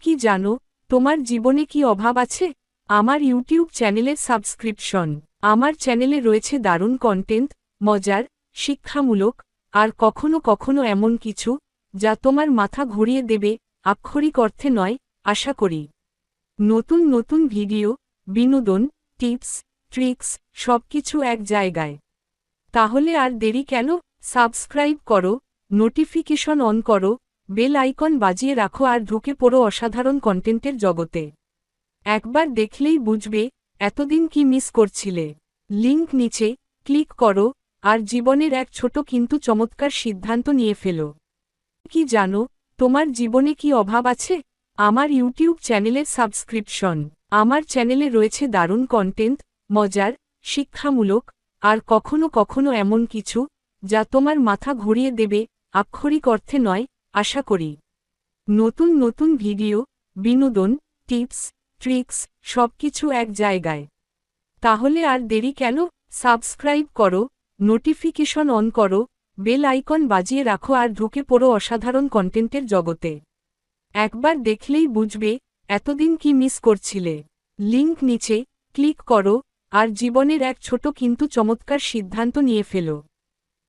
কি জানো, তোমার জীবনে কি অভাব আছে? আমার ইউটিউব চ্যানেলের সাবস্ক্রিপশন। আমার চ্যানেলে রয়েছে দারুণ কন্টেন্ট, মজার, শিক্ষামূলক, আর কখনো কখনো এমন কিছু যা তোমার মাথা ঘুরিয়ে দেবে, আক্ষরিক অর্থে নয়, আশা করি। নতুন নতুন ভিডিও, বিনোদন, টিপস, ট্রিক্স, সবকিছু এক জায়গায়। তাহলে আর দেরি কেন? সাবস্ক্রাইব করো, নোটিফিকেশন অন করো, বেল আইকন বাজিয়ে রাখো আর ঢুকে পড়ো অসাধারণ কন্টেন্টের জগতে। একবার দেখলেই বুঝবে এতদিন কি মিস করছিলে। লিংক নিচে ক্লিক করো আর জীবনের এক ছোট কিন্তু চমৎকার সিদ্ধান্ত নিয়ে ফেলো। কি জানো, তোমার জীবনে কি অভাব আছে? আমার ইউটিউব চ্যানেলের সাবস্ক্রিপশন। আমার চ্যানেলে রয়েছে দারুণ কন্টেন্ট, মজার, শিক্ষামূলক, আর কখনো কখনো এমন কিছু যা তোমার মাথা ঘুরিয়ে দেবে, আক্ষরিক অর্থে নয়, আশা করি। নতুন নতুন ভিডিও, বিনোদন, টিপস, ট্রিক্স, সবকিছু এক জায়গায়। তাহলে আর দেরি কেন? সাবস্ক্রাইব করো, নোটিফিকেশন অন করো, বেল আইকন বাজিয়ে রাখো আর ঢুকে পড়ো অসাধারণ কন্টেন্টের জগতে। একবার দেখলেই বুঝবে এতদিন কি মিস করছিলে। লিংক নিচে ক্লিক করো আর জীবনের এক ছোট কিন্তু চমৎকার সিদ্ধান্ত নিয়ে ফেলো।